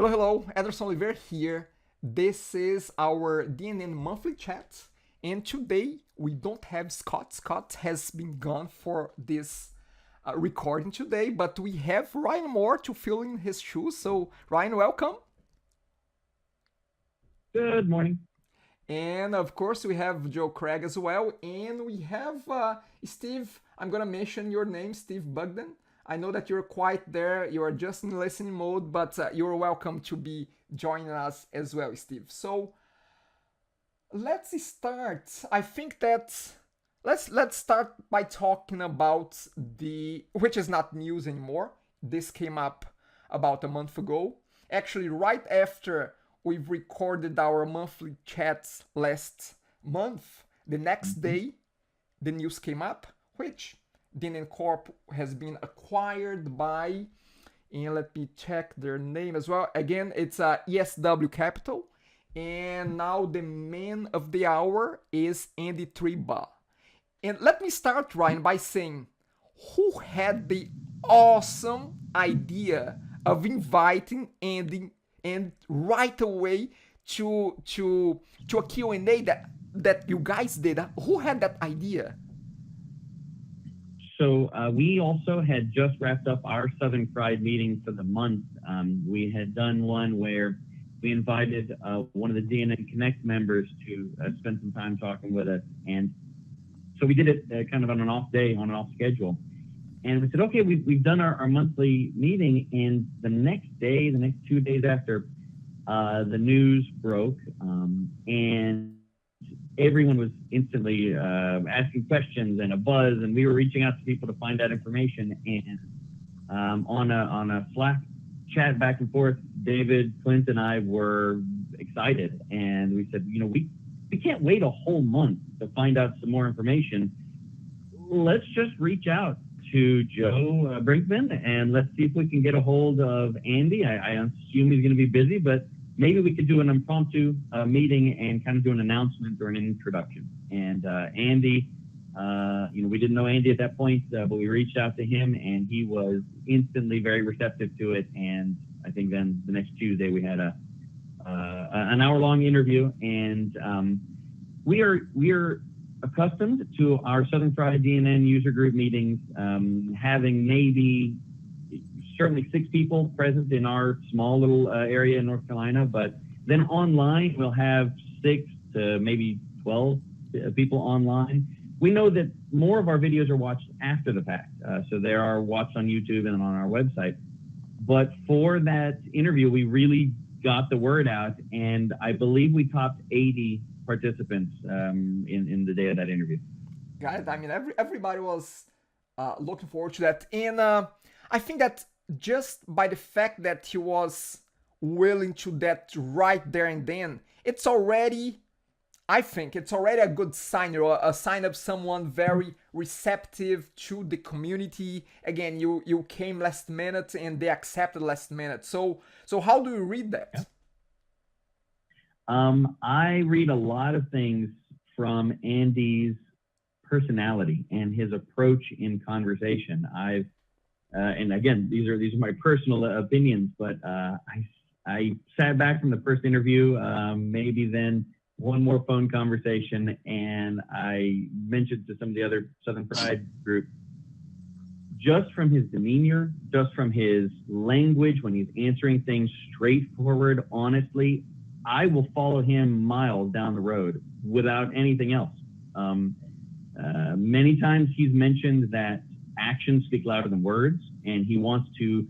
Hello, hello, Ederson Oliver here. This is our DNN monthly chat, and today we don't have Scott. Scott has been gone for this recording today, but we have Ryan Moore to fill in his shoes. So, Ryan, welcome. Good morning. And of course, we have Joe Craig as well, and we have Steve. I'm gonna mention your name, Steve Bugden. I know that you're quite there, you are just in listening mode, but you're welcome to be joining us as well, Steve. So let's start. I think that let's start by talking about the which is not news anymore. This came up about a month ago. Actually, right after we've recorded our monthly chats last month, the next day the news came up, which DNN Corp has been acquired by, and let me check their name as well. Again, it's ESW Capital, and now the man of the hour is Andy Triba. And let me start, Ryan, by saying, who had the awesome idea of inviting Andy and right away to a Q&A that you guys did? Who had that idea? So we also had just wrapped up our Southern Pride meeting for the month. We had done one where we invited one of the DNN Connect members to spend some time talking with us. And so we did it kind of on an off day, on an off schedule. And we said, okay, we've done our monthly meeting. And the next day, the next 2 days after, the news broke. And everyone was instantly asking questions and a buzz, and we were reaching out to people to find out information. And on a Slack chat back and forth, David, Clint, and I were excited, and we said, we can't wait a whole month to find out some more information. Let's just reach out to Joe Brinkman and let's see if we can get a hold of Andy. I assume he's going to be busy, but maybe we could do an impromptu meeting and kind of do an announcement or an introduction. And Andy, we didn't know Andy at that point, but we reached out to him, and he was instantly very receptive to it. And I think then the next Tuesday we had an hour-long interview, and we are accustomed to our Southern Pride DNN user group meetings having maybe certainly 6 people present in our small little area in North Carolina, but then online we'll have 6 to maybe 12 people online. We know that more of our videos are watched after the fact, so they are watched on YouTube and on our website. But for that interview, we really got the word out, and I believe we topped 80 participants in the day of that interview. Got it. I mean, everybody was looking forward to that, and I think that just by the fact that he was willing to that right there and then, it's already, I think it's already a good sign, or a sign of someone very receptive to the community. Again, you came last minute and they accepted last minute. So how do you read that? Yeah. I read a lot of things from Andy's personality and his approach in conversation. And again, these are my personal opinions, but I sat back from the first interview, maybe then one more phone conversation, and I mentioned to some of the other Southern Pride group, just from his demeanor, just from his language, when he's answering things straightforward, honestly, I will follow him miles down the road without anything else. Many times he's mentioned that actions speak louder than words, and he wants to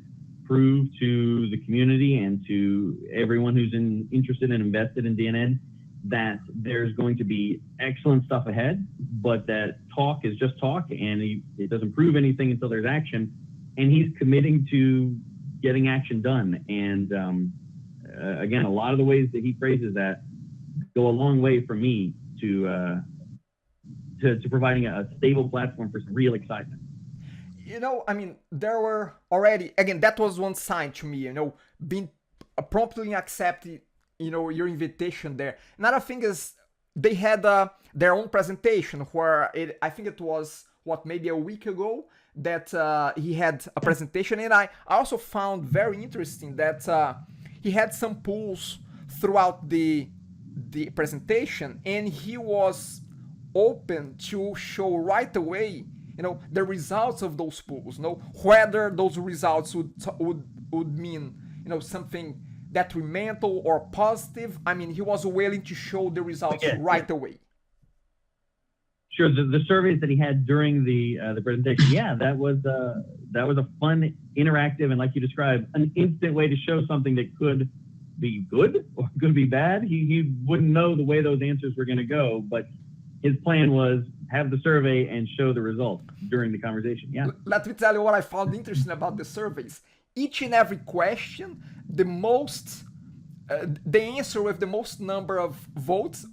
prove to the community and to everyone who's interested and invested in DNN that there's going to be excellent stuff ahead, but that talk is just talk, and it doesn't prove anything until there's action. And he's committing to getting action done. And again, a lot of the ways that he phrases that go a long way for me to providing a stable platform for some real excitement. I mean, there were already, again, that was one sign to me, being promptly accepted, your invitation there. Another thing is they had their own presentation where I think it was, maybe a week ago that he had a presentation. And I also found very interesting that he had some polls throughout the presentation, and he was open to show right away, the results of those polls, whether those results would mean, something detrimental or positive. I mean, he was willing to show the results right away. Sure. The surveys that he had during the presentation, that was a fun, interactive, and like you described, an instant way to show something that could be good or could be bad. He wouldn't know the way those answers were going to go, but his plan was have the survey and show the results during the conversation. Yeah. Let me tell you what I found interesting about the surveys. Each and every question, the answer with the most number of votes,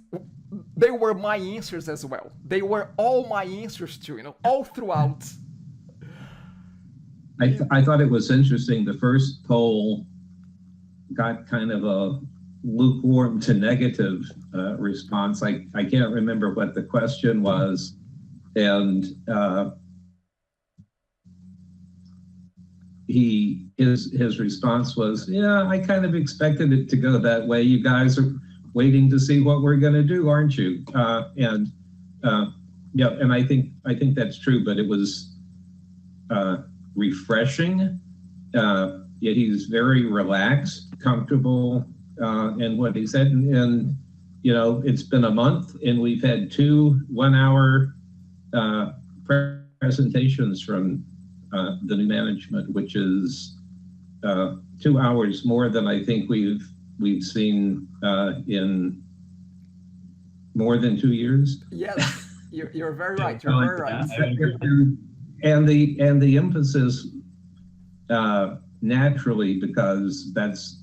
they were my answers as well. They were all my answers too, all throughout. I thought it was interesting. The first poll got kind of a lukewarm to negative response. I can't remember what the question was, and his response was, "Yeah, I kind of expected it to go that way. You guys are waiting to see what we're going to do, aren't you?" And I think that's true. But it was refreshing. Yet he's very relaxed, comfortable in what he said. And it's been a month, and we've had 2 1-hour presentations from the new management, which is 2 hours more than I think we've seen in more than 2 years. Yes, you're very right. You're very right. And the emphasis, naturally, because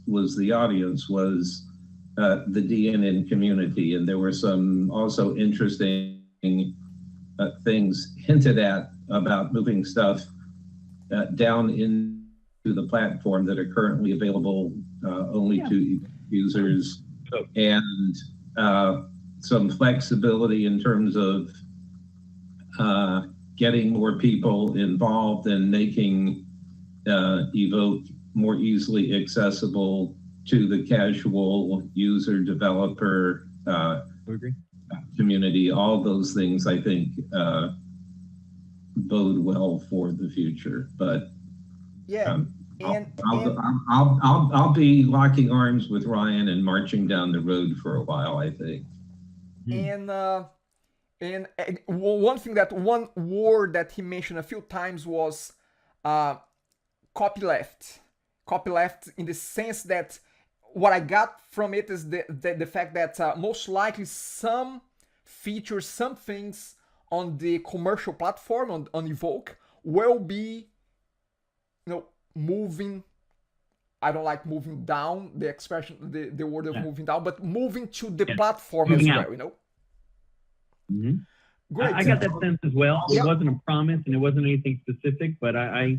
was the audience, was the DNN community, and there were some also interesting things hinted at about moving stuff down into the platform that are currently available only to users, and some flexibility in terms of getting more people involved and making Evoke more easily accessible to the casual user developer community. All those things, I think, bode well for the future. But I'll be locking arms with Ryan and marching down the road for a while, I think. And one word that he mentioned a few times was copyleft. Copyleft, in the sense that what I got from it is the fact that most likely some features, some things on the commercial platform on Evoke will be, moving. I don't like moving down, the expression, the word of moving down, but moving to the platform as well, Mm-hmm. Great. I got that sense as well. It wasn't a promise and it wasn't anything specific, but I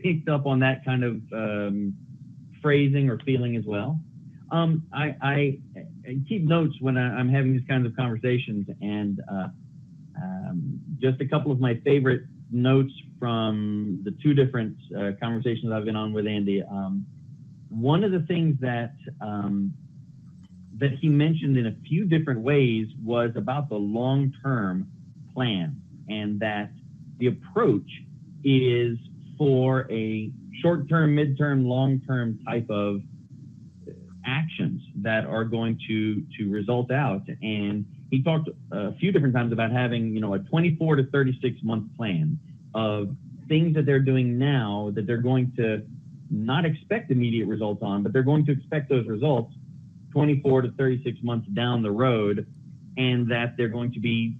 picked up on that kind of phrasing or feeling as well. I keep notes when I'm having these kinds of conversations, and just a couple of my favorite notes from the 2 different conversations I've been on with Andy. One of the things that he mentioned in a few different ways was about the long-term plan, and that the approach is for a short-term, mid-term, long-term type of actions that are going to result out. And he talked a few different times about having, a 24 to 36 month plan of things that they're doing now that they're going to not expect immediate results on, but they're going to expect those results 24 to 36 months down the road, and that they're going to be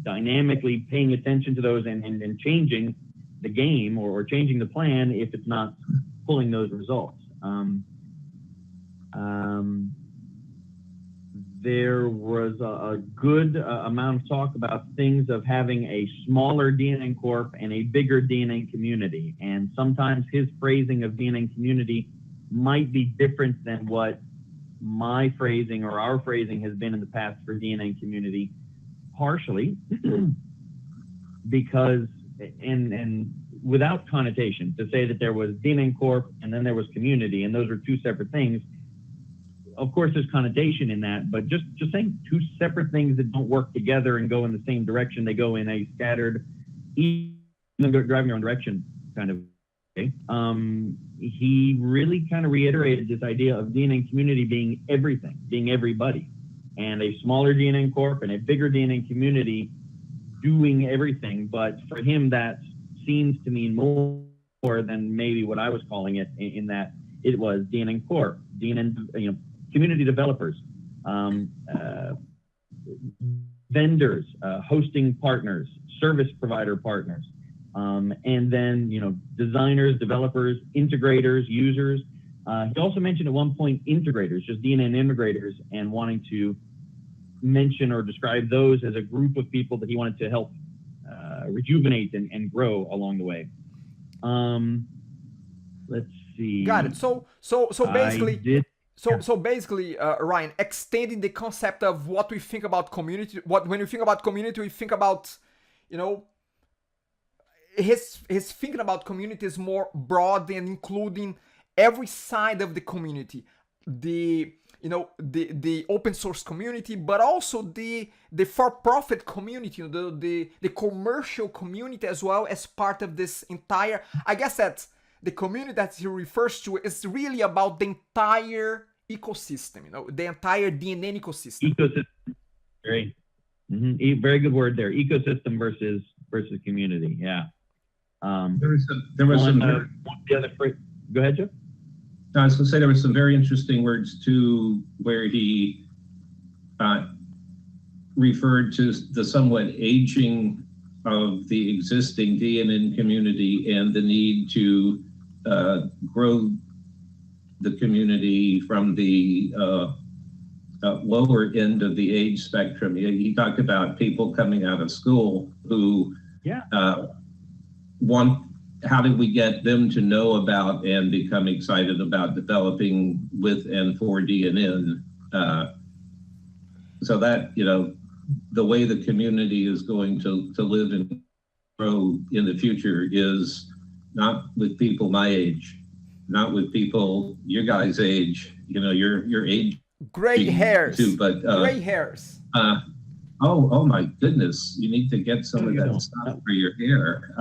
dynamically paying attention to those and changing the game or changing the plan if it's not pulling those results. There was a good amount of talk about things of having a smaller DNN Corp and a bigger DNN community. And sometimes his phrasing of DNN community might be different than what my phrasing or our phrasing has been in the past for DNN community, partially because, and without connotation, to say that there was DNN Corp and then there was community, and those are two separate things. Of course, there's connotation in that, but just saying two separate things that don't work together and go in the same direction, they go in a scattered, driving your own direction kind of way. He really kind of reiterated this idea of DNN community being everything, being everybody, and a smaller DNN Corp and a bigger DNN community doing everything. But for him, that seems to mean more than maybe what I was calling it, in that it was DNN Corp, DNN, community developers, vendors, hosting partners, service provider partners, and then, designers, developers, integrators, users. He also mentioned at one point integrators, just DNN integrators, and wanting to mention or describe those as a group of people that he wanted to help rejuvenate and grow along the way. Let's see. Got it. So basically, so basically, Ryan, extending the concept of what we think about community. When we think about community, we think about, his thinking about community is more broad and including every side of the community, the open source community, but also the for-profit community, the commercial community as well, as part of this entire. I guess that the community that he refers to is really about the entire ecosystem, the entire DNN ecosystem. Ecosystem, very, very good word there. Ecosystem versus community. Yeah. There was some. The other phrase. Go ahead, Joe. No, I was going to say there were some very interesting words too, where he referred to the somewhat aging of the existing DNN community and the need to grow the community from the lower end of the age spectrum. He talked about people coming out of school who how do we get them to know about and become excited about developing with and for DNN? So that, the way the community is going to live and grow in the future is not with people my age, not with people your guys' age, your age. Gray hairs. Too, but gray hairs. Oh my goodness! You need to get some of that stuff for your hair.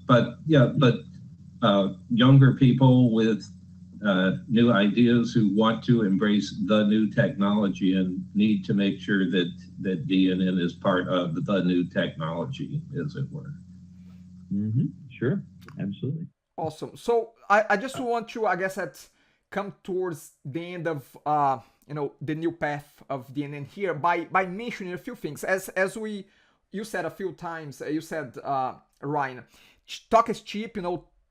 But younger people with new ideas who want to embrace the new technology and need to make sure that DNN is part of the new technology, as it were. Sure, absolutely. Awesome. So I just want to, I guess, come towards the end of the new path of DNN here by mentioning a few things. As you said a few times, you said, Ryan, talk is cheap,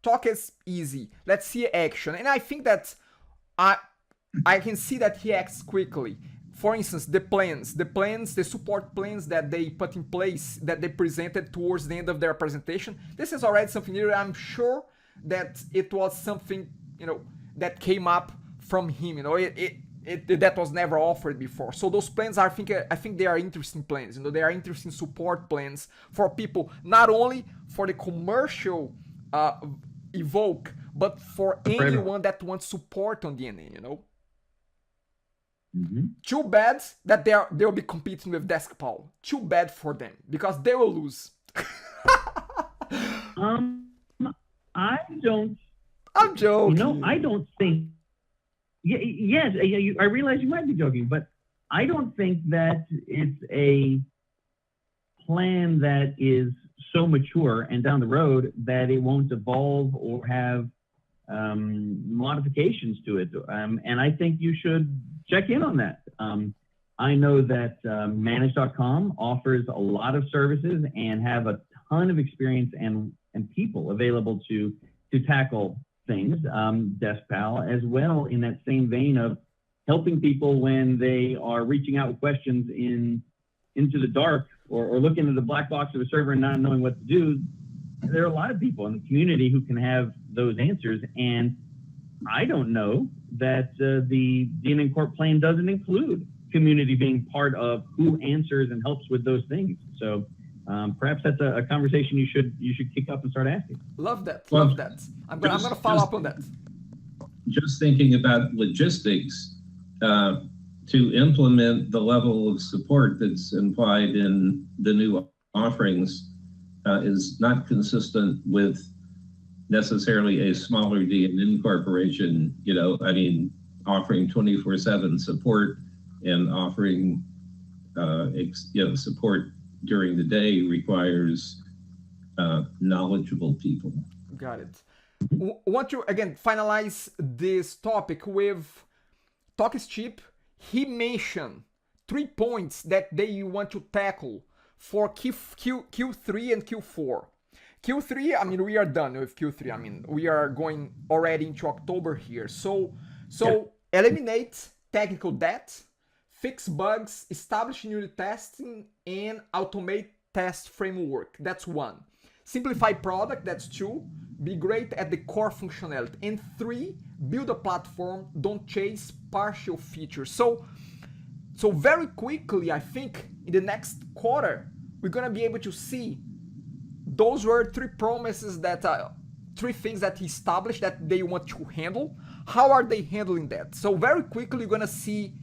talk is easy. Let's see action. And I think that I can see that he acts quickly. For instance, the support plans that they put in place, that they presented towards the end of their presentation. This is already something new. I'm sure that it was something, that came up from him. That was never offered before. So those plans I think they are interesting plans. They are interesting support plans for people, not only for the commercial Evoke, but for anyone that wants support on DNN. Too bad that they'll be competing with DeskPal. Too bad for them, because they will lose. I'm joking. I don't think. Yes, I realize you might be joking, but I don't think that it's a plan that is so mature and down the road that it won't evolve or have modifications to it. And I think you should check in on that. I know that Manage.com offers a lot of services and have a ton of experience and people available to tackle things, DeskPal, as well, in that same vein of helping people when they are reaching out with questions into the dark or looking at the black box of a server and not knowing what to do. There are a lot of people in the community who can have those answers, and I don't know that the DNN Corp plan doesn't include community being part of who answers and helps with those things. So perhaps that's a conversation you should kick up and start asking. Love that. Well, Love that. I'm gonna follow up on that. Just thinking about logistics, to implement the level of support that's implied in the new offerings is not consistent with necessarily a smaller DNN corporation, I mean, offering 24/7 support and offering, support during the day requires knowledgeable people. Got it. Want to, again, finalize this topic with Talk is Cheap. He mentioned 3 points that they want to tackle for Q3 and Q4. Q3, I mean, we are done with Q3. I mean, we are going already into October here. So eliminate technical debt, fix bugs, establish unit testing, and automate test framework. That's 1. Simplify product. That's 2. Be great at the core functionality. And 3, build a platform. Don't chase partial features. So very quickly, I think in the next quarter, we're gonna be able to see those were 3 promises that 3 things that he established that they want to handle. How are they handling that? So very quickly, you're gonna see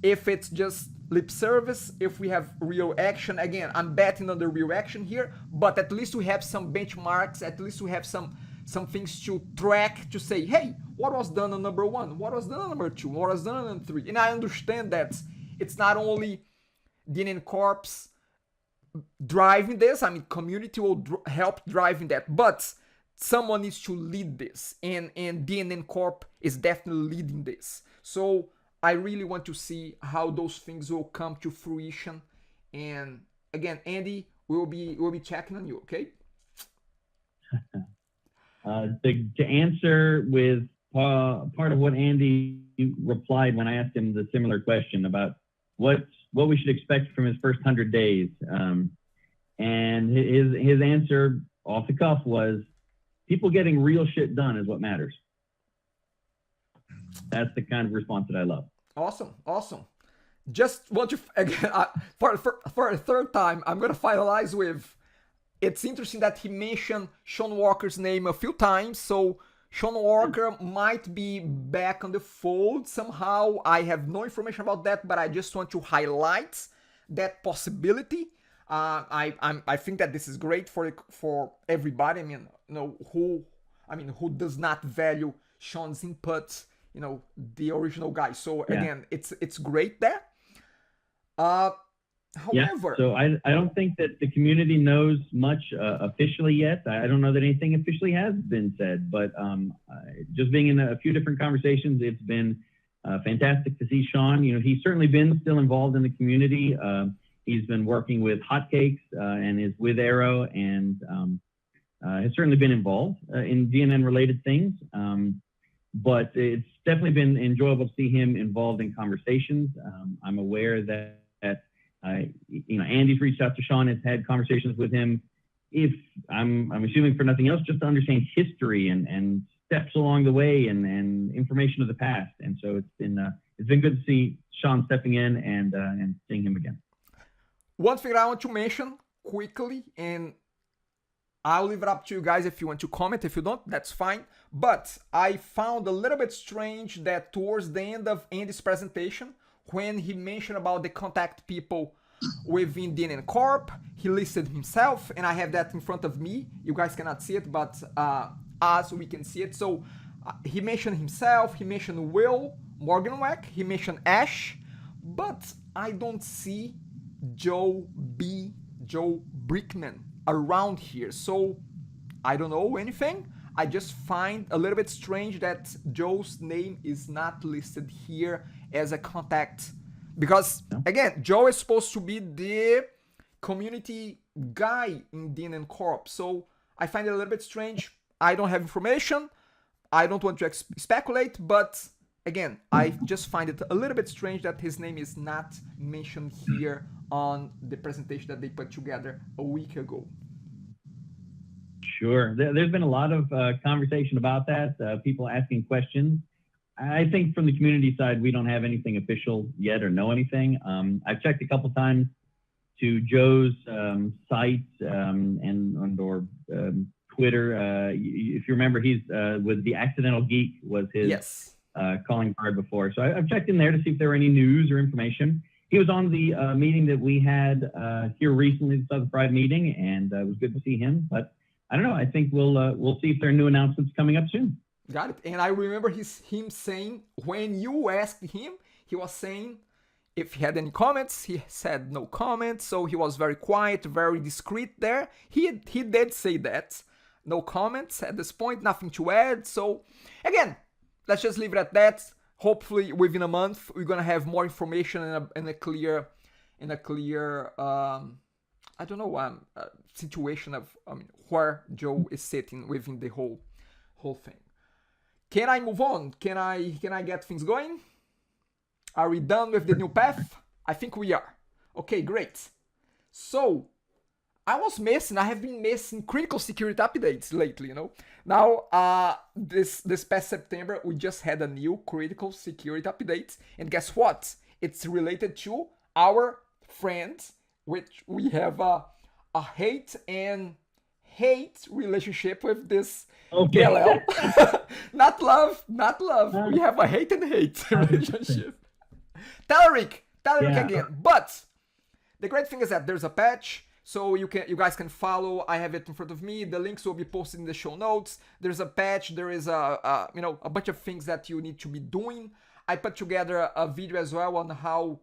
if it's just lip service, if we have real action. Again, I'm betting on the real action here, but at least we have some benchmarks, at least we have some things to track to say, hey, what was done on number 1? What was done on number 2? What was done on number 3? And I understand that it's not only DNN Corps driving this, I mean, community will help driving that, but someone needs to lead this, and DNN Corp is definitely leading this. So I really want to see how those things will come to fruition. And again, Andy, we'll be checking on you, okay? To answer with part of what Andy replied when I asked him the similar question about what we should expect from his first 100 days, and his answer off the cuff was, people getting real shit done is what matters. That's the kind of response that I love. Awesome. Just want to, again, for a third time, I'm going to finalize with, it's interesting that he mentioned Sean Walker's name a few times. So Sean Walker might be back on the fold somehow. I have no information about that, but I just want to highlight that possibility. I think that this is great for everybody. I mean, who does not value Sean's input? The original guy. So again, it's great there. However, so I don't think that the community knows much officially yet. I don't know that anything officially has been said, but just being in a few different conversations, it's been fantastic to see Sean. He's certainly been still involved in the community. He's been working with Hotcakes and is with Arrow, and has certainly been involved in DNN related things. But it's definitely been enjoyable to see him involved in conversations. I'm aware that Andy's reached out to Sean, has had conversations with him. If I'm assuming for nothing else, just to understand history and steps along the way and information of the past. And so it's been good to see Sean stepping in and seeing him again. One thing I want to mention quickly, and I'll leave it up to you guys if you want to comment. If you don't, that's fine. But I found a little bit strange that towards the end of Andy's presentation, when he mentioned about the contact people within DNN Corp, he listed himself, and I have that in front of me. You guys cannot see it, but us, we can see it. So he mentioned himself, he mentioned Will Morganwack, he mentioned Ash, but I don't see Joe Brickman around here. So I don't know anything. I just find a little bit strange that Joe's name is not listed here as a contact, because again, Joe is supposed to be the community guy in DNN Corp. So I find it a little bit strange. I don't have information. I don't want to speculate, but again, I just find it a little bit strange that his name is not mentioned here on the presentation that they put together a week ago. Sure. There's been a lot of conversation about that, people asking questions. I think from the community side, we don't have anything official yet or know anything. I've checked a couple times to Joe's site and or Twitter. If you remember, he's was the Accidental Geek was his Yes. calling card before. So I've checked in there to see if there were any news or information. He was on the meeting that we had here recently, the Southern Pride meeting, and it was good to see him. But I don't know. I think we'll see if there are new announcements coming up soon. Got it. And I remember him saying, when you asked him, he was saying if he had any comments. He said no comments, so he was very quiet, very discreet there. He did say that. No comments at this point, nothing to add. So again, let's just leave it at that. Hopefully within a month we're gonna have more information in a clear I don't know situation of where Joe is sitting within the whole thing. Can I move on? Can I get things going? Are we done with the new path? I think we are. Okay, great. So I have been missing critical security updates lately, you know. Now, this past September, we just had a new critical security update. And guess what? It's related to our friends, which we have a hate relationship with this DLL. Not love. We have a hate and hate relationship. Telerik again. But the great thing is that there's a patch. So you guys can follow. I have it in front of me. The links will be posted in the show notes. There's a patch. There is a bunch of things that you need to be doing. I put together a video as well on how,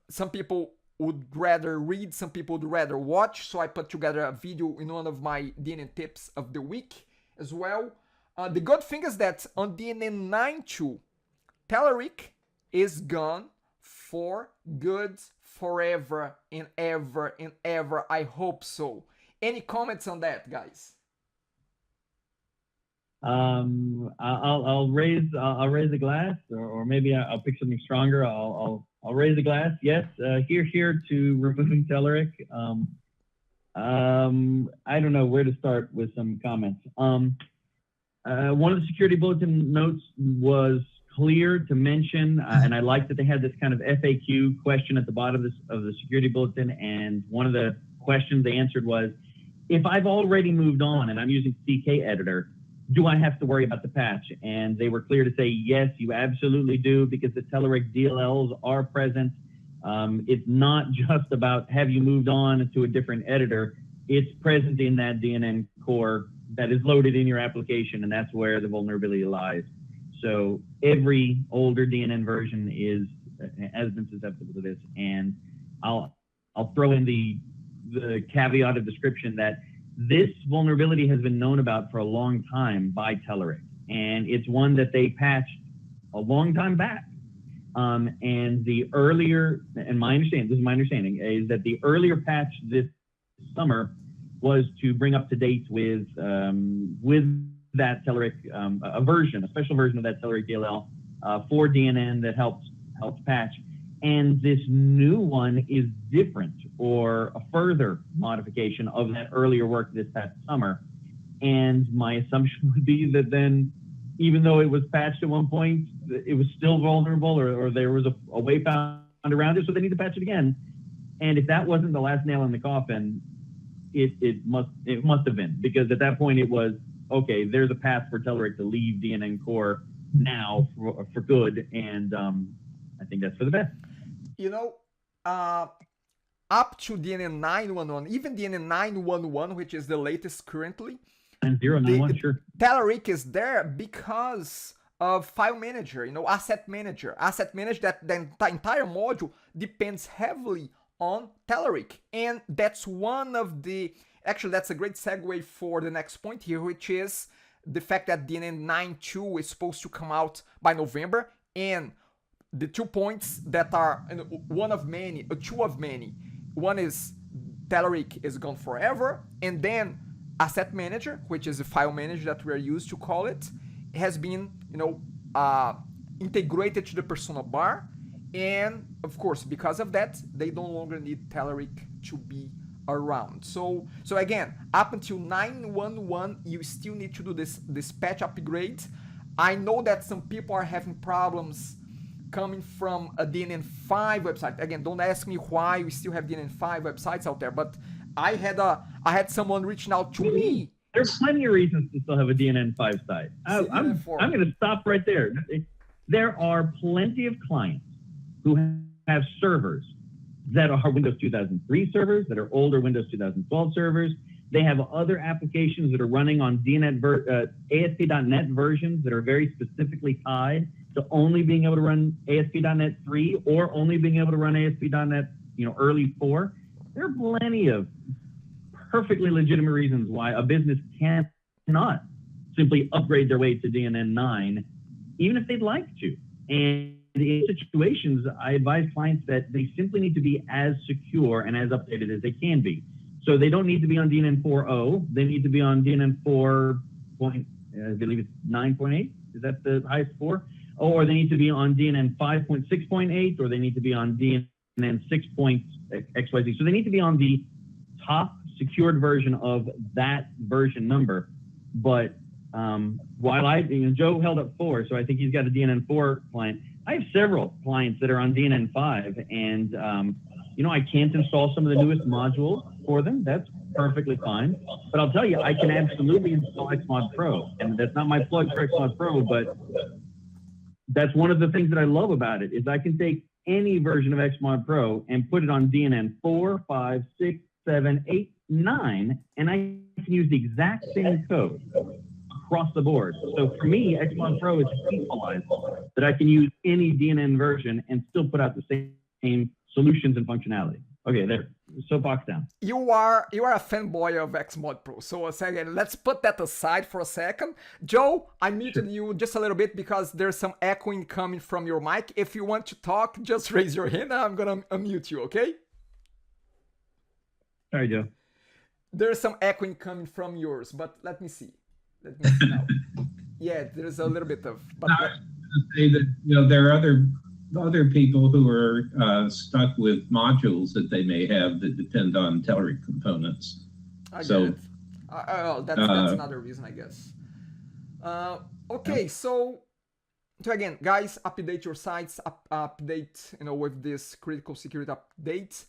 some people would rather read, some people would rather watch. So I put together a video in one of my DNN tips of the week as well. The good thing is that on DNN 9.2, Telerik is gone for good. Forever and ever and ever. I hope so. Any comments on that, guys? I'll raise a glass, or maybe I'll pick something stronger. I'll raise a glass. Yes, here to removing Telerik. I don't know where to start with some comments. One of the security bulletin notes was clear to mention, and I like that they had this kind of FAQ question at the bottom of the security bulletin, and one of the questions they answered was, if I've already moved on and I'm using CK Editor, do I have to worry about the patch? And they were clear to say, yes, you absolutely do, because the Telerik DLLs are present. It's not just about have you moved on to a different editor, it's present in that DNN core that is loaded in your application, and that's where the vulnerability lies. So every older DNN version has been susceptible to this, and I'll throw in the caveat of description that this vulnerability has been known about for a long time by Telerik, and it's one that they patched a long time back. And the earlier, and this is my understanding, is that the earlier patch this summer was to bring up to date with that Telerik, a special version of that Telerik DLL for DNN that helps patch. And this new one is different, or a further modification of that earlier work this past summer. And my assumption would be that then, even though it was patched at one point, it was still vulnerable, or there was a way found around it, so they need to patch it again. And if that wasn't the last nail in the coffin, it must have been, because at that point it was, okay, there's a path for Telerik to leave DNN core now for good, and I think that's for the best. Up to DNN 9.1.1, even DNN 9.1.1, which is the latest currently, 9.0.9.1, sure. Telerik is there because of file manager, asset manager. Asset manager, that the entire module depends heavily on Telerik, and that's one of the. Actually, that's a great segue for the next point here, which is the fact that DNN 9.2 is supposed to come out by November, and the 2 points that are one of many, two of many. One is Telerik is gone forever, and then Asset Manager, which is the file manager that we are used to call it, has been, integrated to the persona bar, and of course, because of that, they no longer need Telerik to be around. So again, up until 9.1.1, you still need to do this patch upgrade. I know that some people are having problems coming from a DNN5 website. Again, don't ask me why we still have DNN5 websites out there, but I had someone reaching out to me. There's plenty of reasons to still have a DNN5 site. I'm going to stop right there. There are plenty of clients who have servers that are Windows 2003 servers, that are older Windows 2012 servers. They have other applications that are running on ASP.NET versions that are very specifically tied to only being able to run ASP.NET 3 or only being able to run ASP.NET, early 4. There are plenty of perfectly legitimate reasons why a business cannot simply upgrade their way to DNN 9, even if they'd like to. And in situations, I advise clients that they simply need to be as secure and as updated as they can be. So they don't need to be on DNN 4.0. They need to be on DNN 4. I believe it's 9.8. Is that the highest 4? Or they need to be on DNN 5.6.8, or they need to be on DNN 6.xyz. So they need to be on the top secured version of that version number. But while Joe held up 4, so I think he's got a DNN 4 client. I have several clients that are on DNN 5, and I can't install some of the newest modules for them. That's perfectly fine. But I'll tell you, I can absolutely install Xmod Pro, and that's not my plug for Xmod Pro, but that's one of the things that I love about it is I can take any version of Xmod Pro and put it on DNN 4, 5, 6, 7, 8, 9, and I can use the exact same code across the board. So for me, Xmod Pro is equalized that I can use any DNN version and still put out the same solutions and functionality. Okay, there. Soapbox down. You are a fanboy of Xmod Pro. So again, let's put that aside for a second. Joe, I muted you just a little bit because there's some echoing coming from your mic. If you want to talk, just raise your hand. I'm gonna unmute you, okay? Sorry, Joe. There's some echoing coming from yours, but let me see. Let me see now. Yeah, there's a little bit of. But I was going to say that there are other people who are stuck with modules that they may have that depend on Telerik components. I get it. That's another reason, I guess. Okay, so again, guys, update your sites, update with this critical security update.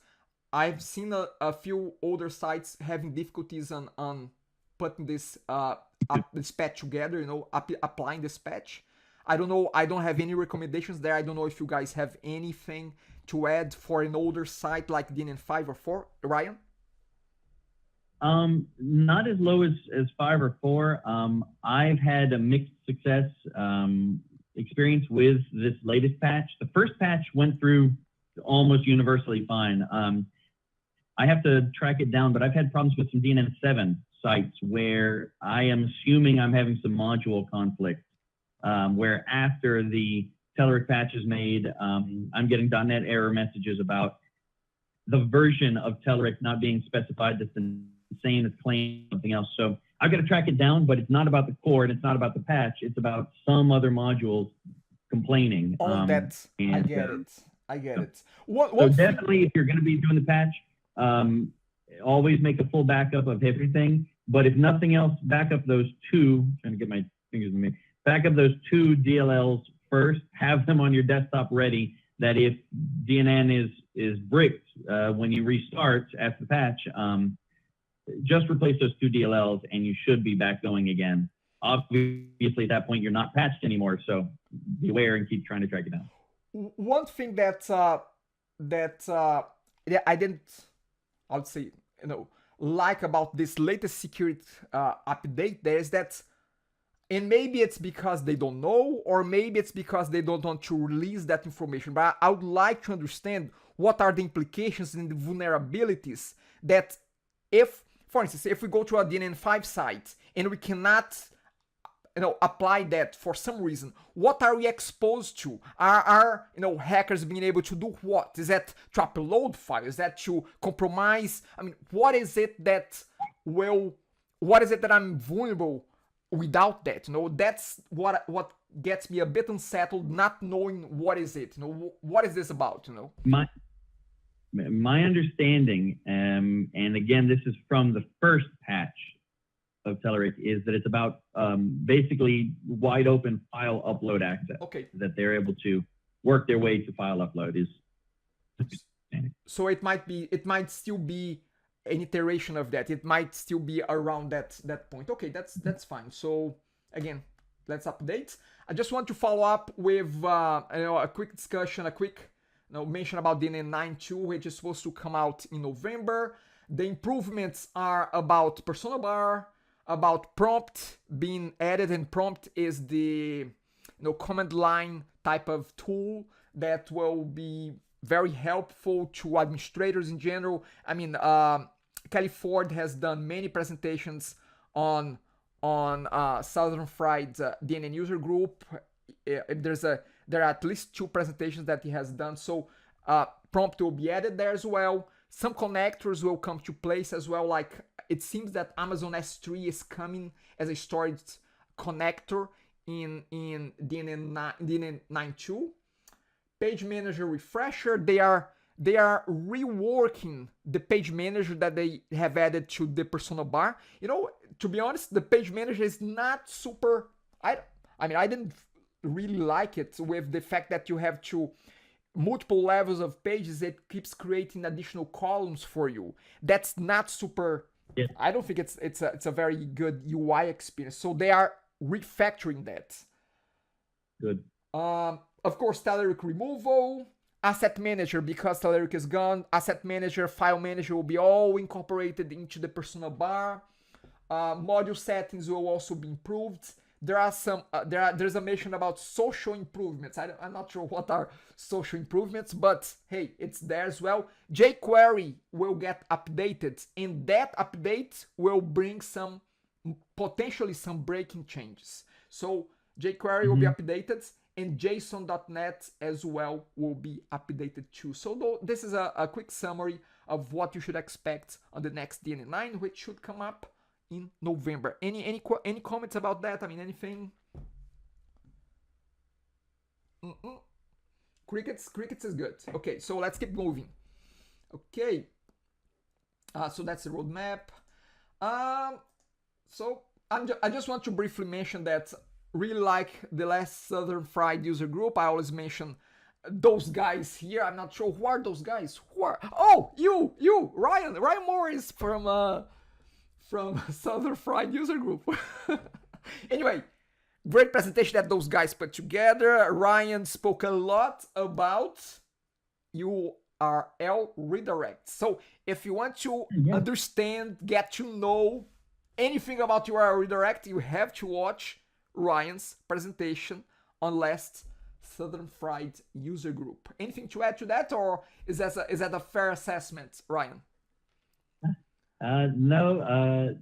I've seen a few older sites having difficulties on putting this this patch together, applying this patch. I don't know. I don't have any recommendations there. I don't know if you guys have anything to add for an older site like DNN 5 or 4, Ryan? Not as low as 5 or 4. I've had a mixed success experience with this latest patch. The first patch went through almost universally fine. I have to track it down, but I've had problems with some DNN 7 sites where I am assuming I'm having some module conflict. Where after the Telerik patch is made, I'm getting .NET error messages about the version of Telerik not being specified that's the same as claiming something else. So I've got to track it down, but it's not about the core and it's not about the patch. It's about some other modules complaining. Oh, that's, I get it. I get it. So definitely, if you're going to be doing the patch, always make a full backup of everything. But if nothing else, back up those 2, trying to get my fingers in me. Back up those 2 DLLs first, have them on your desktop ready, that if DNN is bricked when you restart after the patch, just replace those 2 DLLs and you should be back going again. Obviously, at that point, you're not patched anymore, so beware and keep trying to track it down. One thing that I didn't, I would say, like about this latest security update there is that, and maybe it's because they don't know, or maybe it's because they don't want to release that information, but I would like to understand what are the implications and the vulnerabilities that if, for instance, if we go to a DNN 5 site and we cannot apply that for some reason, what are we exposed to? Are hackers being able to do what? Is that to upload files? Is that to compromise? I mean, what is it that I'm vulnerable without that? That's what gets me a bit unsettled, not knowing what is it. What is this about? My understanding, and again, this is from the first patch of Telerik, is that it's about basically wide open file upload access. Okay. That they're able to work their way to file upload is. So it might still be an iteration of that. It might still be around that point. Okay, that's fine. So again, let's update. I just want to follow up with a quick discussion, a quick mention about DNN 9.2, which is supposed to come out in November. The improvements are about persona bar, about prompt being added, and prompt is the command line type of tool that will be very helpful to administrators in general. I mean, Kelly Ford has done many presentations on Southern Fried DNN user group. There are at least 2 presentations that he has done. So prompt will be added there as well. Some connectors will come to place as well. Like it seems that Amazon S3 is coming as a storage connector in DNN 9.2. Page Manager refresher. They are reworking the Page Manager that they have added to the persona bar. To be honest, the Page Manager is not super. I didn't really like it with the fact that you have to multiple levels of pages. It keeps creating additional columns for you. That's not super. Yeah. I don't think it's a very good UI experience. So they are refactoring that. Good. Of course, Telerik removal, Asset Manager, because Telerik is gone. Asset Manager, File Manager will be all incorporated into the persona bar. Module settings will also be improved. There are there's a mention about social improvements. I'm not sure what are social improvements, but hey, it's there as well. jQuery will get updated, and that update will bring potentially some breaking changes. So jQuery will be updated, and JSON.NET as well will be updated too. So this is a quick summary of what you should expect on the next DNN 9, which should come up in November. Any comments about that? I mean, anything? Crickets is good. Okay, so let's keep moving. Okay, so that's the roadmap. So I just want to briefly mention that really like the last Southern Fried user group. I always mention those guys here. I'm not sure who are those guys. Oh, you, Ryan Morris from Southern Fried user group. Anyway, great presentation that those guys put together. Ryan spoke a lot about URL redirect. So if you want to understand, get to know anything about URL redirect, you have to watch Ryan's presentation on last Southern Fried user group. Anything to add to that, or is that a fair assessment, Ryan? No.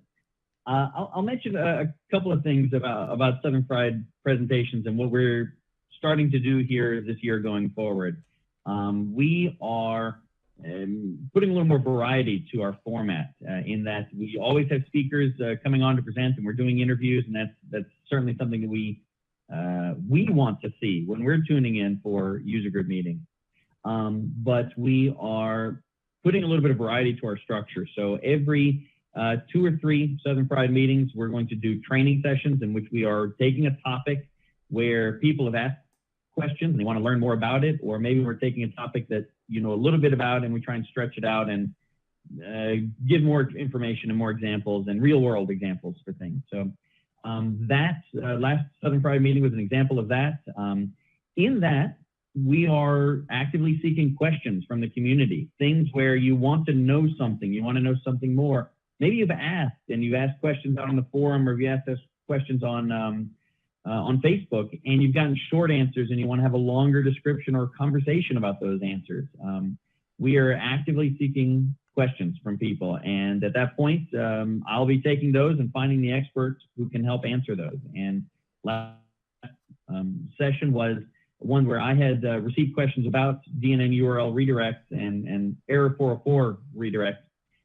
I'll mention a couple of things about Southern Fried presentations and what we're starting to do here this year going forward. We are putting a little more variety to our format in that we always have speakers coming on to present, and we're doing interviews, and that's certainly something that we want to see when we're tuning in for user group meetings. But we are putting a little bit of variety to our structure. So every 2 or 3 Southern Fried meetings, we're going to do training sessions in which we are taking a topic where people have asked questions and they want to learn more about it, or maybe we're taking a topic that you know a little bit about and we try and stretch it out and give more information and more examples and real world examples for things. So that last Southern Fried meeting was an example of that. In that, we are actively seeking questions from the community, things where you want to know something, you want to know something more. Maybe you've asked and you've asked questions out on the forum, or you asked us questions on Facebook, and you've gotten short answers and you want to have a longer description or conversation about those answers. We are actively seeking questions from people, and at that point, I'll be taking those and finding the experts who can help answer those. And last session was one where I had received questions about DNN URL redirects and error 404 redirects,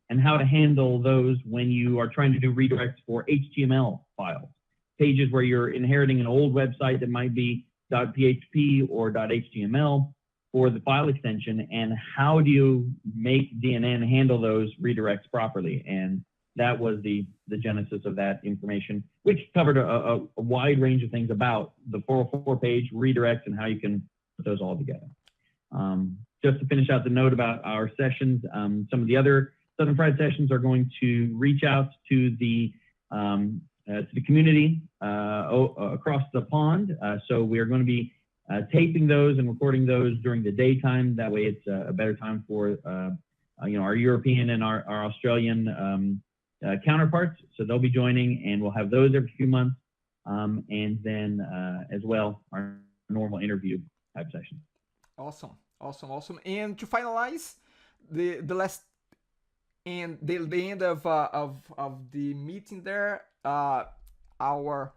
and how to handle those when you are trying to do redirects for HTML files, pages where you're inheriting an old website that might be .php or .html for the file extension, and how do you make DNN handle those redirects properly? And that was the genesis of that information, which covered a wide range of things about the 404 page redirects and how you can those all together. Just to finish out the note about our sessions, some of the other Southern Fried sessions are going to reach out to the community across the pond. So we are going to be taping those and recording those during the daytime. That way, it's a better time for our European and our Australian counterparts. So they'll be joining, and we'll have those every few months, and then as well our normal interview type session. Awesome. And to finalize, the last and the end of the meeting there, our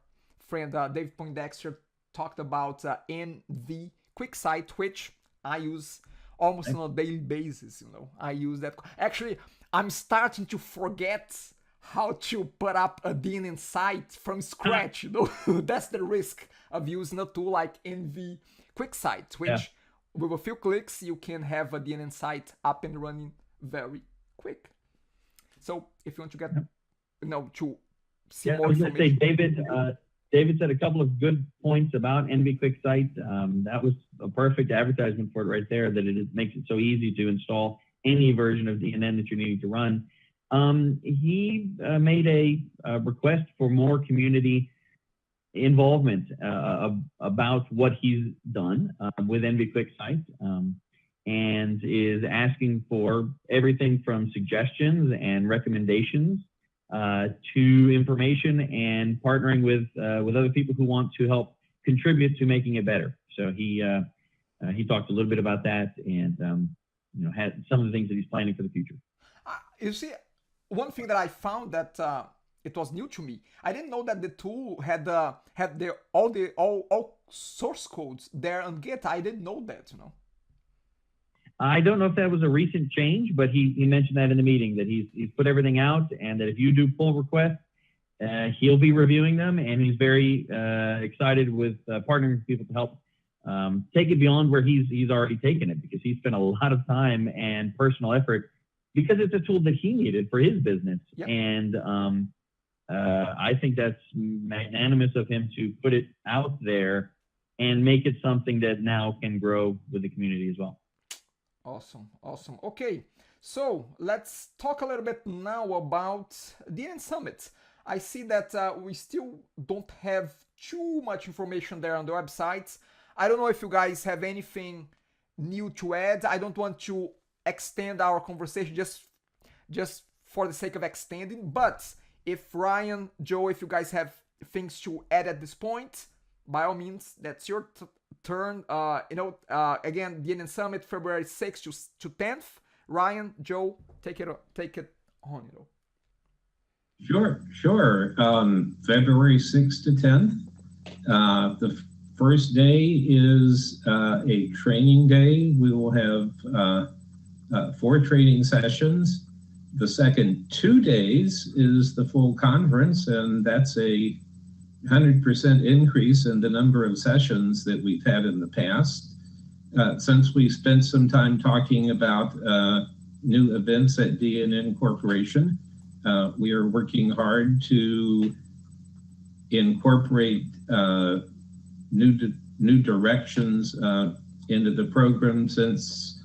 friend David Poindexter talked about NV QuickSight, which I use almost on a daily basis. I use that. Actually, I'm starting to forget how to put up a DNN site from scratch. That's the risk of using a tool like NV QuickSight, which with a few clicks you can have a DNN site up and running very quick. So if you want to get to see more information. David said a couple of good points about NV QuickSight. That was a perfect advertisement for it right there, that it makes it so easy to install any version of DNN that you're needing to run. He made a request for more community involvement about what he's done with NV QuickSight, and is asking for everything from suggestions and recommendations to information and partnering with other people who want to help contribute to making it better. So he talked a little bit about that, and had some of the things that he's planning for the future. You see, one thing that I found that it was new to me. I didn't know that the tool had all source codes there on Git. I didn't know that. I don't know if that was a recent change, but he mentioned that in the meeting, that he's put everything out, and that if you do pull requests, he'll be reviewing them, and he's very excited with partnering with people to help take it beyond where he's already taken it, because he spent a lot of time and personal effort, because it's a tool that he needed for his business. Yep. And I think that's magnanimous of him to put it out there and make it something that now can grow with the community as well. Awesome. Okay, so let's talk a little bit now about DNN Summit. I see that we still don't have too much information there on the website. I don't know if you guys have anything new to add. I don't want to extend our conversation just for the sake of extending, but if Ryan, Joe, if you guys have things to add at this point, by all means, that's your turn. Again, DNN Summit, February 6th to 10th. Ryan, Joe, take it on. Sure. February 6th to 10th. The first day is a training day. We will have 4 training sessions. The second 2 days is the full conference, and that's a 100% increase in the number of sessions that we've had in the past. Since we spent some time talking about new events at DNN Corporation, we are working hard to incorporate new directions into the program. Since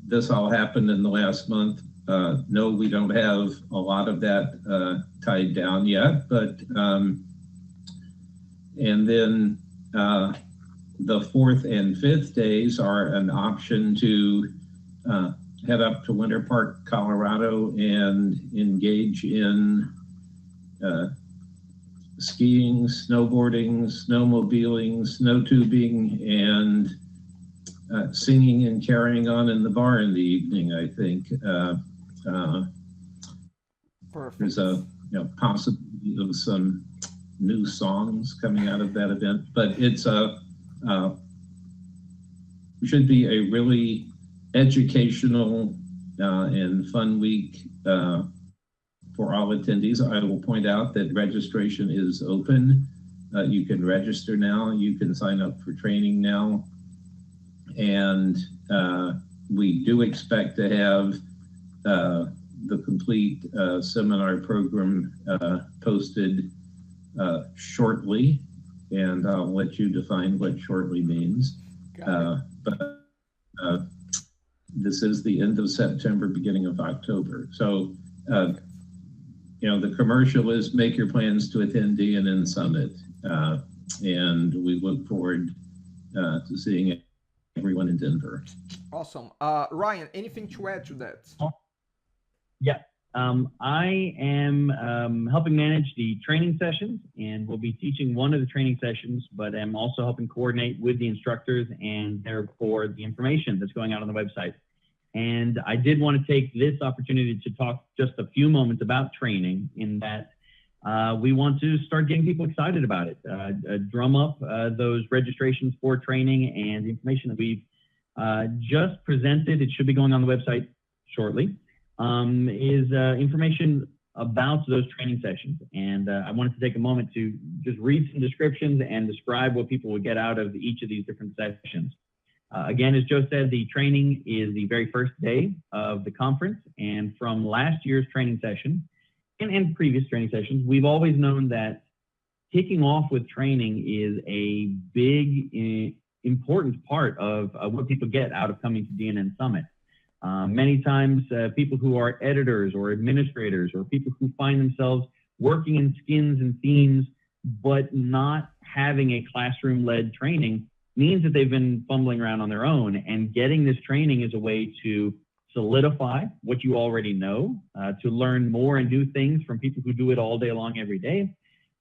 this all happened in the last month, no, we don't have a lot of that tied down yet, but and then the 4th and 5th days are an option to head up to Winter Park, Colorado, and engage in skiing, snowboarding, snowmobiling, snow tubing, and singing and carrying on in the bar in the evening, I think. Perfect. There's a possibility of some new songs coming out of that event, but it's should be a really educational and fun week for all attendees. I will point out that registration is open. You can register now. You can sign up for training now. And we do expect to have the complete seminar program posted shortly. and I'll let you define what shortly means. But this is the end of September, beginning of October. So, the commercial is make your plans to attend DNN Summit. And we look forward to seeing everyone in Denver. Awesome. Ryan, anything to add to that? Yeah. I am helping manage the training sessions, and will be teaching one of the training sessions, but I'm also helping coordinate with the instructors and therefore the information that's going out on the website. And I did want to take this opportunity to talk just a few moments about training, in that we want to start getting people excited about it, drum up those registrations for training, and the information that we've just presented. It should be going on the website shortly. Is information about those training sessions. And I wanted to take a moment to just read some descriptions and describe what people would get out of each of these different sessions. Again, as Joe said, the training is the very first day of the conference. And from last year's training session and previous training sessions, we've always known that kicking off with training is a big, important part of what people get out of coming to DNN Summit. Many times, people who are editors or administrators, or people who find themselves working in skins and themes, but not having a classroom-led training, means that they've been fumbling around on their own. And getting this training is a way to solidify what you already know, to learn more and do things from people who do it all day long, every day.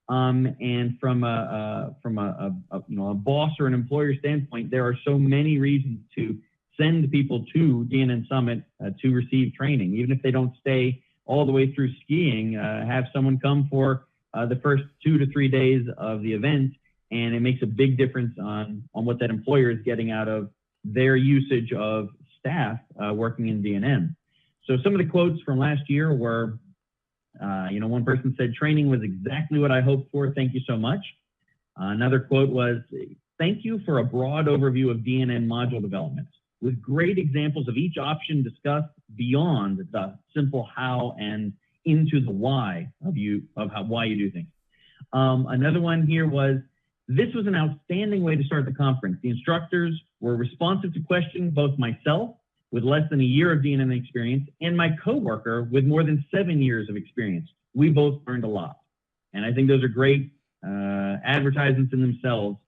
And from a boss or an employer standpoint, there are so many reasons to send people to DNN Summit to receive training. Even if they don't stay all the way through skiing, have someone come for the first 2 to 3 days of the event, and it makes a big difference on what that employer is getting out of their usage of staff working in DNN. So some of the quotes from last year were, one person said, "Training was exactly what I hoped for. Thank you so much." Another quote was, "Thank you for a broad overview of DNN module development, with great examples of each option discussed beyond the simple how and into the why of why you do things." Another one here was, "This was an outstanding way to start the conference. The instructors were responsive to questions, both myself, with less than a year of DNN experience, and my coworker with more than 7 years of experience. We both learned a lot." And I think those are great advertisements in themselves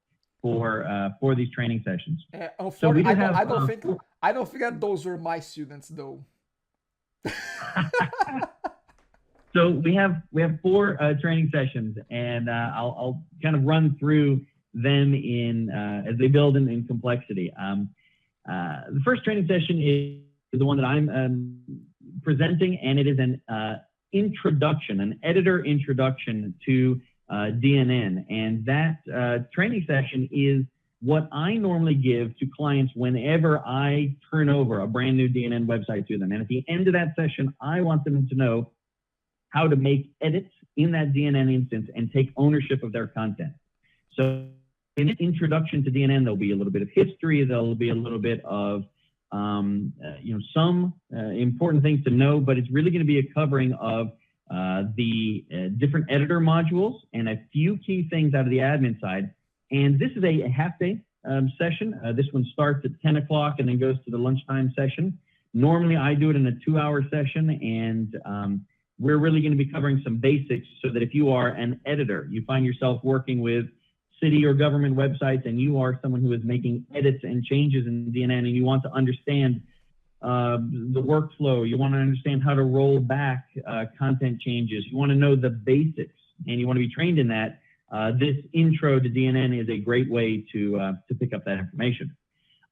for these training sessions. I don't think that those were my students, though. So we have 4 training sessions, and I'll kind of run through them as they build in complexity. The first training session is the one that I'm presenting, and it is an editor introduction to DNN. And that training session is what I normally give to clients whenever I turn over a brand new DNN website to them. And at the end of that session, I want them to know how to make edits in that DNN instance and take ownership of their content. So in the introduction to DNN, there'll be a little bit of history, there'll be a little bit of some important things to know, but it's really going to be a covering of the different editor modules and a few key things out of the admin side. And this is a half-day session. This one starts at 10 o'clock and then goes to the lunchtime session. Normally, I do it in a 2-hour session, and we're really going to be covering some basics so that if you are an editor, you find yourself working with city or government websites, and you are someone who is making edits and changes in DNN, and you want to understand the workflow, you want to understand how to roll back content changes, you want to know the basics, and you want to be trained in that, this intro to DNN is a great way to pick up that information.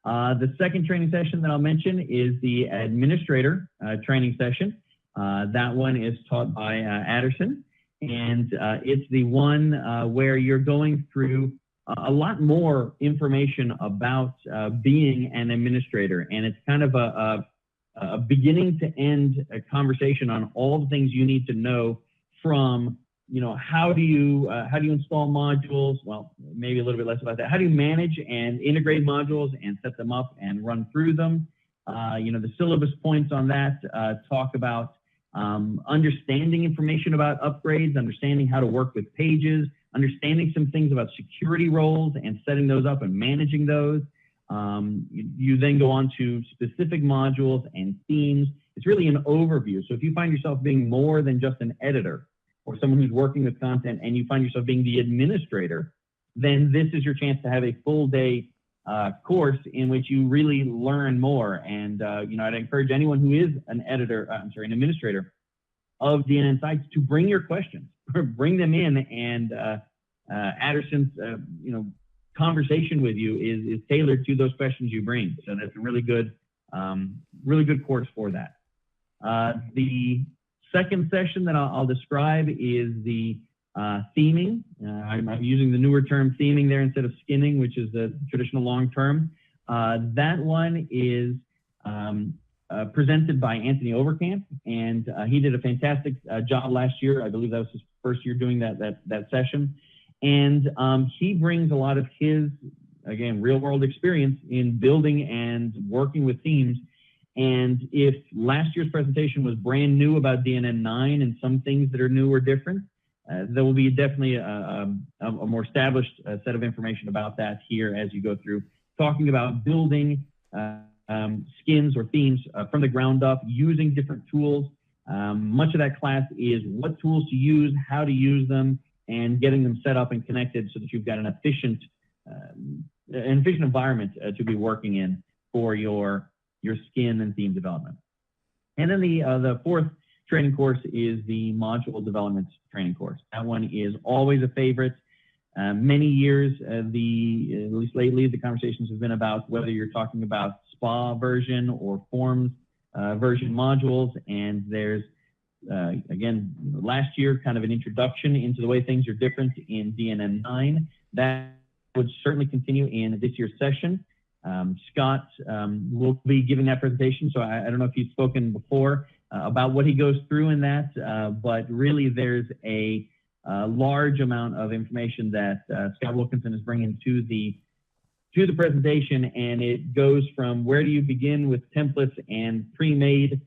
The second training session that I'll mention is the administrator training session. That one is taught by Adderson, and it's the one where you're going through a lot more information about being an administrator, and it's kind of a beginning to end conversation on all the things you need to know from, how do you install modules? Well, maybe a little bit less about that. How do you manage and integrate modules and set them up and run through them? The syllabus points on that talk about understanding information about upgrades, understanding how to work with pages, understanding some things about security roles and setting those up and managing those. You then go on to specific modules and themes. It's really an overview. So if you find yourself being more than just an editor or someone who's working with content and you find yourself being the administrator, then this is your chance to have a full day course in which you really learn more. And I'd encourage anyone who is an administrator of DNN sites to bring your questions, bring them in, and Adderson's conversation with you is tailored to those questions you bring. So that's a really good course for that. The second session that I'll describe is the theming. I'm using the newer term theming there instead of skinning, which is the traditional long term. That one is presented by Anthony Overkamp, and he did a fantastic job last year. I believe that was his first year doing that session. And he brings a lot of his, again, real world experience in building and working with teams. And if last year's presentation was brand new about DNN 9 and some things that are new or different, there will be definitely a more established set of information about that here as you go through, talking about building skins or themes from the ground up, using different tools. Much of that class is what tools to use, how to use them, and getting them set up and connected so that you've got an efficient environment to be working in for your skin and theme development. And then the fourth training course is the module development training course. That one is always a favorite. Many years, at least lately, the conversations have been about whether you're talking about SPA version or forms version modules. And there's, again, last year, kind of an introduction into the way things are different in DNN 9. That would certainly continue in this year's session. Scott will be giving that presentation, so I don't know if he's spoken before about what he goes through in that, but really there's a large amount of information that Scott Wilkinson is bringing to the presentation, and it goes from where do you begin with templates and pre-made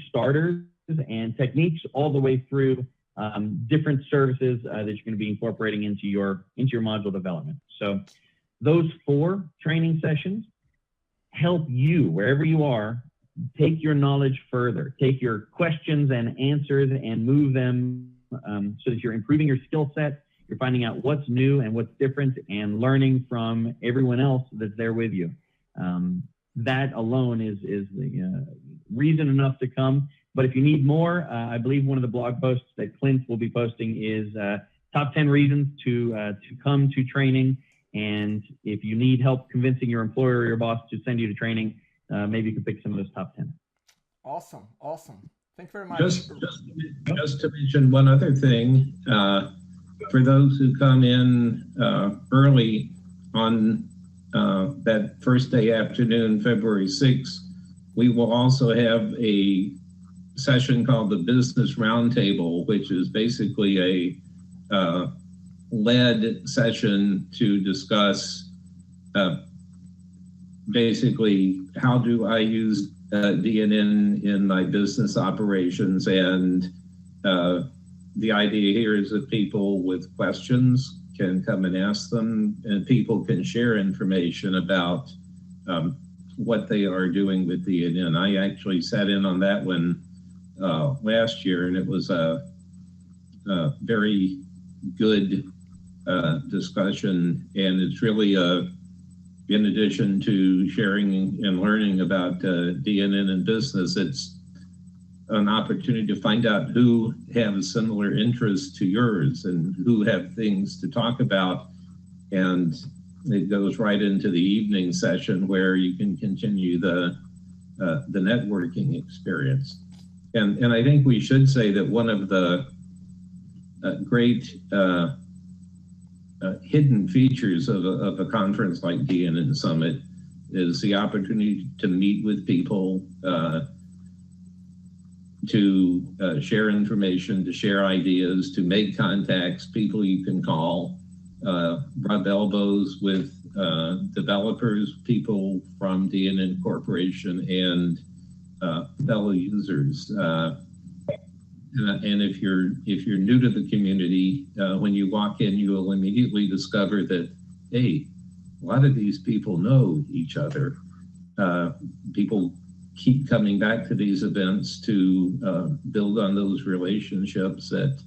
starters and techniques all the way through different services that you're going to be incorporating into your module development. So those 4 training sessions help you, wherever you are, take your knowledge further, take your questions and answers and move them so that you're improving your skill set, you're finding out what's new and what's different, and learning from everyone else that's there with you. That alone is the reason enough to come. But if you need more, I believe one of the blog posts that Clint will be posting is top 10 reasons to come to training. And if you need help convincing your employer or your boss to send you to training, maybe you can pick some of those top 10. Awesome. Thank you very much. Just to mention one other thing, for those who come in early on that first day afternoon, February 6th, we will also have a session called the Business Roundtable, which is basically a led session to discuss basically how do I use DNN in my business operations. And the idea here is that people with questions can come and ask them, and people can share information about what they are doing with DNN. I actually sat in on that one last year, and it was a very good discussion, and it's really in addition to sharing and learning about DNN and business, it's an opportunity to find out who have similar interests to yours and who have things to talk about. And it goes right into the evening session where you can continue the networking experience. And I think we should say that one of the great hidden features of a conference like DNN Summit is the opportunity to meet with people, to share information, to share ideas, to make contacts, people you can call, rub elbows with developers, people from DNN Corporation, and fellow users. and if you're new to the community, when you walk in, you will immediately discover that, hey, a lot of these people know each other. People keep coming back to these events to build on those relationships that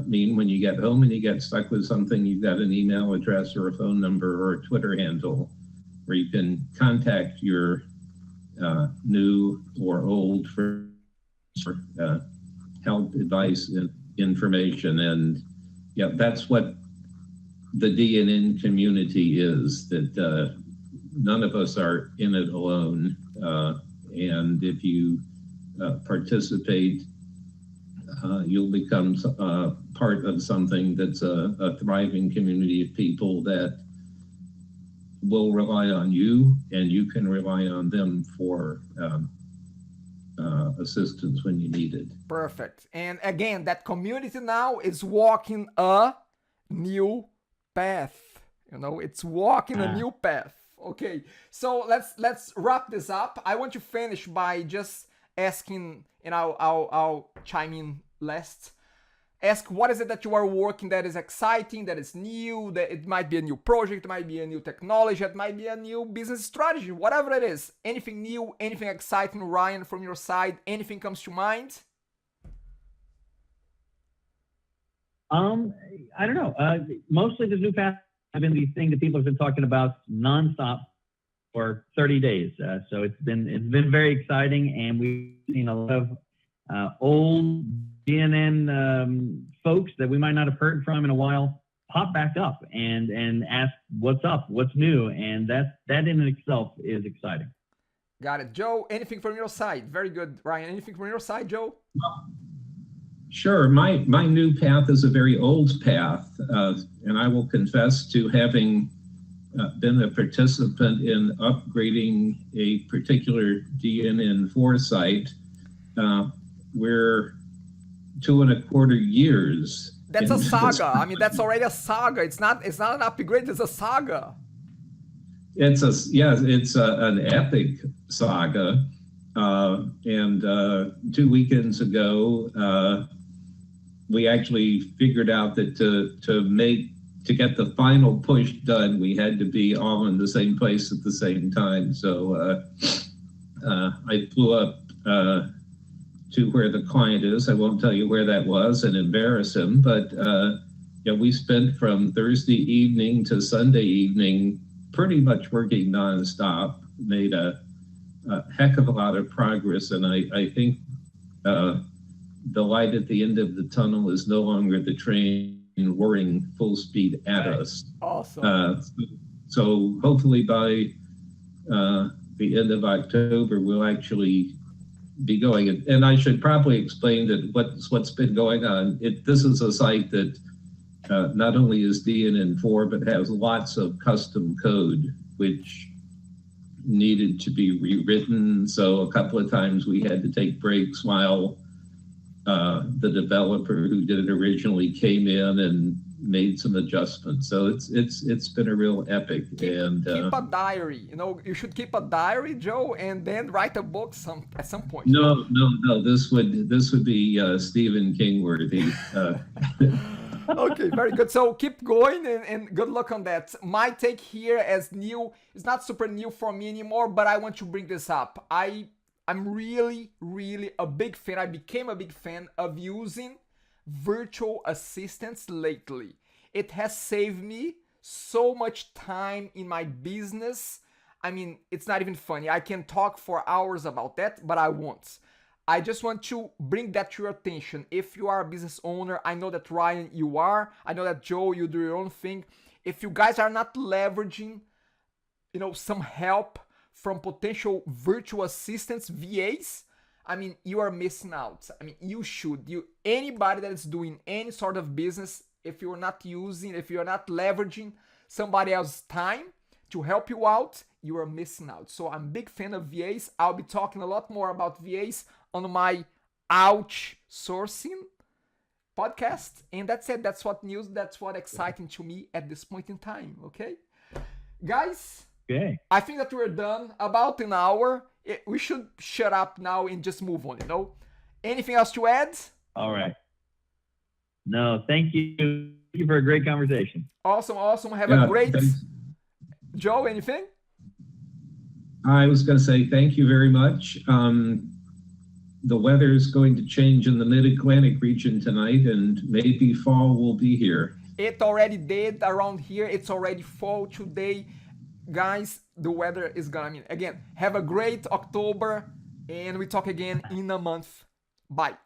mean when you get home and you get stuck with something, you've got an email address or a phone number or a Twitter handle where you can contact your new or old friends for help, advice, and information. And yeah, that's what the DNN community is, that none of us are in it alone. And if you participate, you'll become part of something that's a thriving community of people that will rely on you, and you can rely on them for assistance when you need it. Perfect. And again, that community now is walking a new path. You know, it's walking a new path. Okay, so let's wrap this up. I want to finish by just asking, and I'll chime in last. Ask, what is it that you are working that is exciting, that is new, that it might be a new project, it might be a new technology, it might be a new business strategy, whatever it is. Anything new, anything exciting, Ryan, from your side, anything comes to mind? I don't know. Mostly the new path have been the thing that people have been talking about nonstop for 30 days. So it's been very exciting, and we've seen a lot of old DNN folks that we might not have heard from in a while pop back up and ask what's up, what's new, and that in itself is exciting. Got it. Joe, anything from your side? Very good, Ryan. Anything from your side, Joe? Sure. My new path is a very old path, and I will confess to having been a participant in upgrading a particular DNN4 site. We're 2.25 years. That's a saga. I mean, that's already a saga. It's not an upgrade. It's a saga. It's an epic saga. And 2 weekends ago, we actually figured out that to get the final push done, we had to be all in the same place at the same time. So I flew up to where the client is. I won't tell you where that was and embarrass him, but we spent from Thursday evening to Sunday evening pretty much working nonstop, made a heck of a lot of progress, and I think the light at the end of the tunnel is no longer the train whirring full speed at us. Awesome. So hopefully by the end of October, we'll actually be going. And I should probably explain that what's been going on. This is a site that not only is DNN4, but has lots of custom code, which needed to be rewritten. So a couple of times we had to take breaks while the developer who did it originally came in and made some adjustments. So it's been a real epic. Keep a diary. You should keep a diary, Joe, and then write a book at some point. No. This would be Stephen King worthy. Okay, very good. So keep going and good luck on that. My take here as new is not super new for me anymore, but I want to bring this up. I'm really, really a big fan. I became a big fan of using virtual assistants lately. It has saved me so much time in my business. I mean, it's not even funny. I can talk for hours about that, but I won't. I just want to bring that to your attention. If you are a business owner, I know that Ryan, you are. I know that Joe, you do your own thing. If you guys are not leveraging, some help from potential virtual assistants, VAs, I mean, you are missing out. I mean, you should. Anybody that is doing any sort of business, if you're not leveraging somebody else's time to help you out, you are missing out. So I'm a big fan of VAs. I'll be talking a lot more about VAs on my outsourcing podcast. And that's it. That's what exciting to me at this point in time. Okay, guys. Okay. I think that we're done. About an hour. We should shut up now and just move on. Anything else to add? All right. No, thank you. Thank you for a great conversation. Awesome, awesome. Have a Yeah, great thanks. Joe. Anything? I was going to say thank you very much. The weather is going to change in the mid-Atlantic region tonight, and maybe fall will be here. It already did around here. It's already fall today. Guys, the weather is gonna, I mean, again, have a great October, and we talk again in a month. Bye.